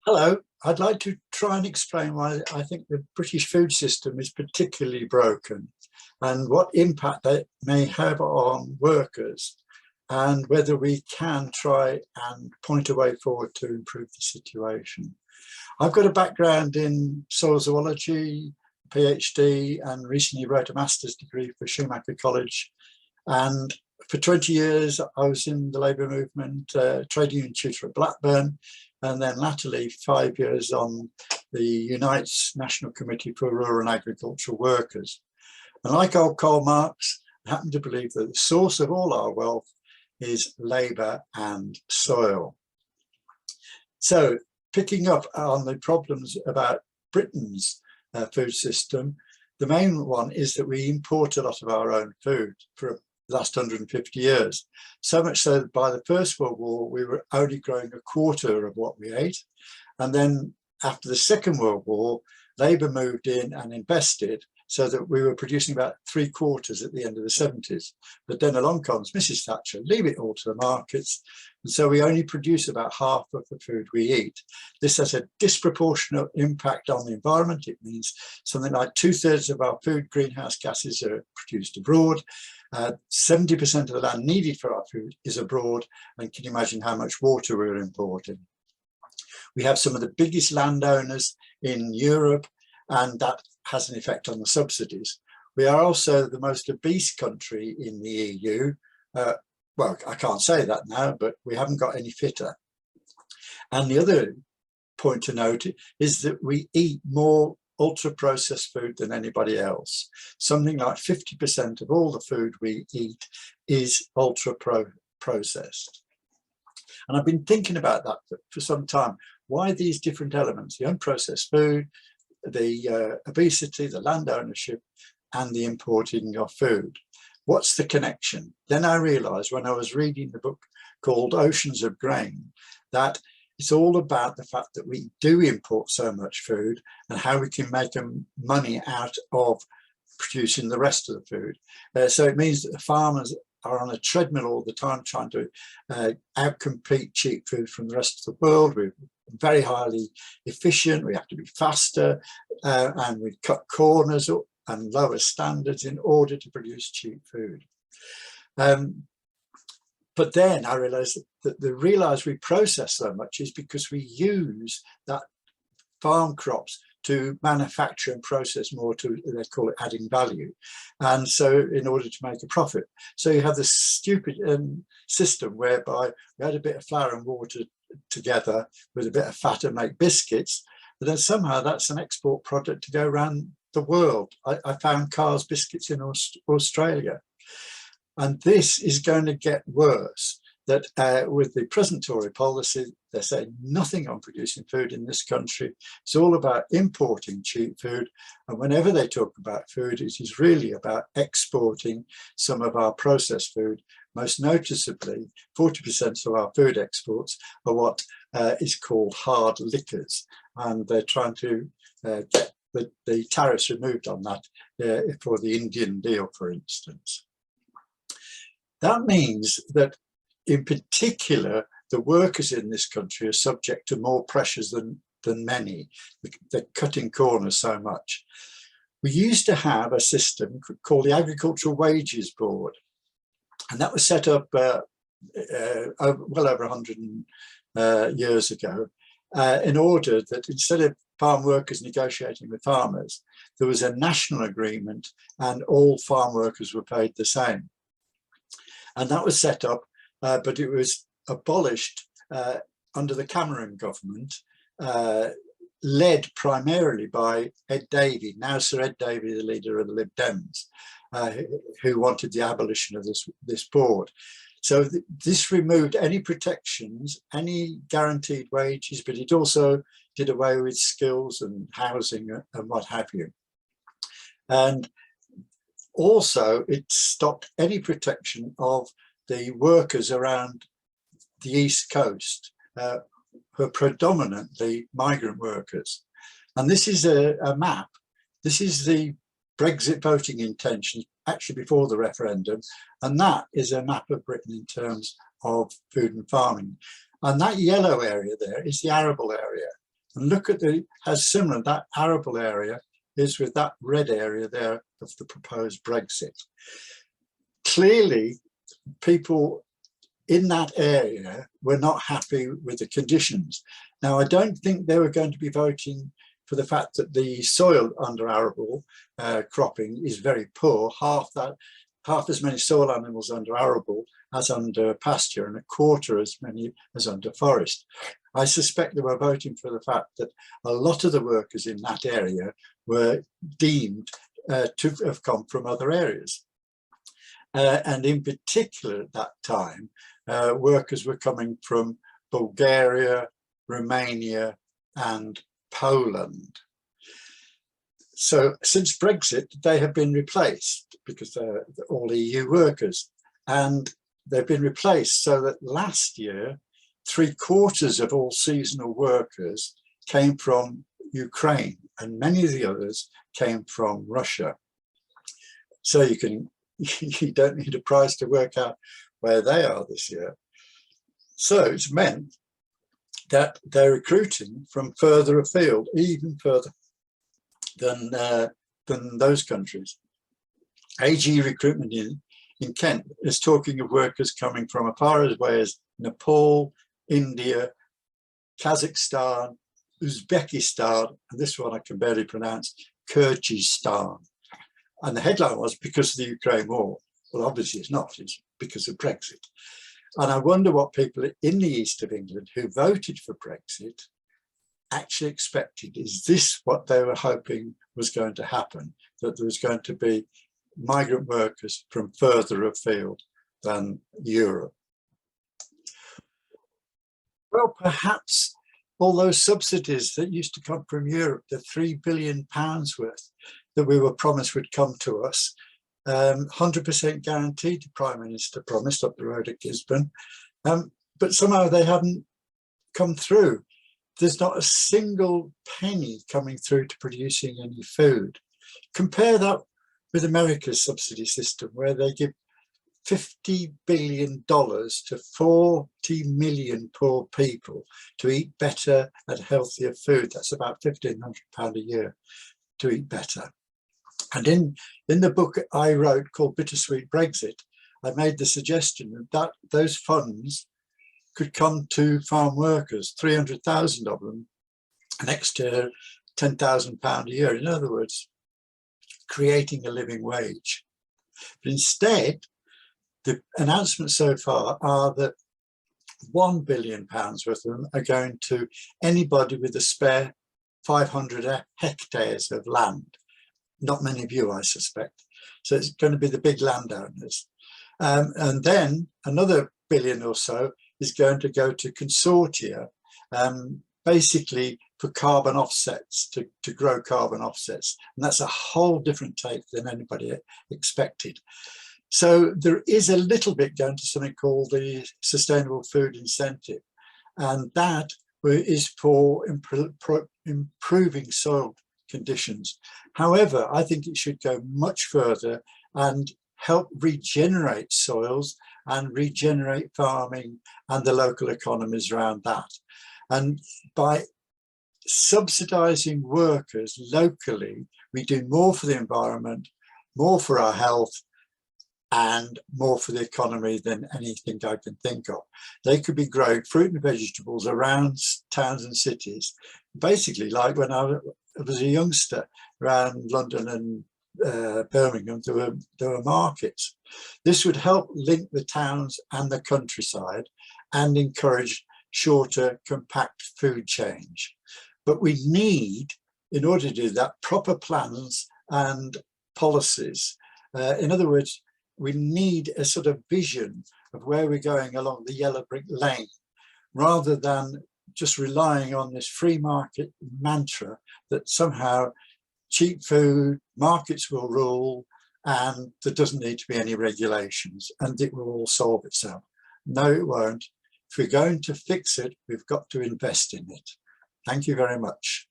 Hello, I'd like to try and explain why I think the British food system is particularly broken and what impact that may have on workers, and whether we can try and point a way forward to improve the situation. I've got a background in soil zoology, PhD, and recently wrote a master's degree for Schumacher College. And for 20 years, I was in the labour movement, trade union tutor at Blackburn, and then latterly 5 years on the Unite's National Committee for Rural and Agricultural Workers. And like old Karl Marx, I happen to believe that the source of all our wealth is labour and soil. So picking up on the problems about Britain's food system, the main one is that we import a lot of our own food for the last 150 years. So much so that by the First World War, we were only growing a quarter of what we ate. And then after the Second World War, Labour moved in and invested so that we were producing about 3/4 at the end of the 70s. But then along comes Mrs. Thatcher, leave it all to the markets. And so we only produce about half of the food we eat. This has a disproportionate impact on the environment. It means something like 2/3 of our food greenhouse gases are produced abroad. 70% of the land needed for our food is abroad. And can you imagine how much water we're importing? We have some of the biggest landowners in Europe, and that has an effect on the subsidies. We are also the most obese country in the EU. Well, I can't say that now, but we haven't got any fitter. And the other point to note is that we eat more ultra-processed food than anybody else. Something like 50% of all the food we eat is ultra-processed. And I've been thinking about that for some time. Why these different elements, the unprocessed food, the obesity, the land ownership, and the importing of food? What's the connection? Then I realized when I was reading the book called Oceans of Grain, that it's all about the fact that we do import so much food and how we can make money out of producing the rest of the food. So it means that the farmers are on a treadmill all the time trying to outcompete cheap food from the rest of the world. We're very highly efficient, we have to be faster, and we cut corners and lower standards in order to produce cheap food. But then I realized that the reason we process so much is because we use that farm crops to manufacture and process more, to, they call it adding value. And so in order to make a profit. So you have this stupid system whereby we add a bit of flour and water together with a bit of fat and make biscuits, but then somehow that's an export product to go around the world. I found Carr's biscuits in Australia. And this is going to get worse, that with the present Tory policy, they're saying nothing on producing food in this country. It's all about importing cheap food. And whenever they talk about food, it is really about exporting some of our processed food. Most noticeably, 40% of our food exports are what is called hard liquors. And they're trying to get the tariffs removed on that for the Indian deal, for instance. That means that in particular, the workers in this country are subject to more pressures than many. They're cutting corners so much. We used to have a system called the Agricultural Wages Board, and that was set up well over 100 years ago, in order that instead of farm workers negotiating with farmers, there was a national agreement and all farm workers were paid the same. And that was set up, but it was abolished under the Cameron government, led primarily by Ed Davey, now Sir Ed Davey, the leader of the Lib Dems, who wanted the abolition of this board. So this removed any protections, any guaranteed wages, but it also did away with skills and housing and what have you. And also, it stopped any protection of the workers around the East Coast, who are predominantly migrant workers. And this is a map. This is the Brexit voting intentions, actually before the referendum. And that is a map of Britain in terms of food and farming. And that yellow area there is the arable area. And look at how similar that arable area is with that red area there of the proposed Brexit. Clearly, people in that area were not happy with the conditions. Now, I don't think they were going to be voting for the fact that the soil under arable cropping is very poor, half as many soil animals under arable as under pasture, and a quarter as many as under forest. I suspect they were voting for the fact that a lot of the workers in that area were deemed to have come from other areas. And in particular at that time, workers were coming from Bulgaria, Romania, and Poland. So since Brexit, they have been replaced because they're all EU workers, and they've been replaced so that last year, 3/4 of all seasonal workers came from Ukraine, and many of the others came from Russia. So you don't need a prize to work out where they are this year. So it's meant that they're recruiting from further afield, even further than those countries. AG Recruitment in Kent is talking of workers coming from as far away as Nepal, India, Kazakhstan, Uzbekistan, and this one I can barely pronounce, Kyrgyzstan. And the headline was because of the Ukraine war. Well, obviously it's not, it's because of Brexit. And I wonder what people in the east of England who voted for Brexit actually expected. Is this what they were hoping was going to happen? That there was going to be migrant workers from further afield than Europe? Well, perhaps all those subsidies that used to come from Europe, the £3 billion worth that we were promised would come to us, 100% guaranteed, the Prime Minister promised up the road at Gisborne, but somehow they haven't come through. There's not a single penny coming through to producing any food. Compare that with America's subsidy system, where they give $50 billion to 40 million poor people to eat better and healthier food. That's about £1,500 a year to eat better. And in the book I wrote called Bittersweet Brexit, I made the suggestion that those funds could come to farm workers, 300,000 of them, an extra £10,000 a year. In other words, creating a living wage. But instead, the announcements so far are that £1 billion worth of them are going to anybody with a spare 500 hectares of land. Not many of you, I suspect. So it's going to be the big landowners. And then another billion or so is going to go to consortia, basically for carbon offsets, to grow carbon offsets. And that's a whole different take than anybody expected. So there is a little bit going to something called the Sustainable Food Incentive. And that is for improving soil conditions. However, I think it should go much further and help regenerate soils and regenerate farming and the local economies around that. And by subsidizing workers locally, we do more for the environment, more for our health, and more for the economy than anything I can think of. They could be growing fruit and vegetables around towns and cities, basically like when I was a youngster around London and Birmingham, there were markets. This would help link the towns and the countryside and encourage shorter, compact food change. But we need, in order to do that, proper plans and policies. In other words, we need a sort of vision of where we're going along the yellow brick lane, rather than just relying on this free market mantra that somehow cheap food, markets will rule, and there doesn't need to be any regulations and it will all solve itself. No, it won't. If we're going to fix it, we've got to invest in it. Thank you very much.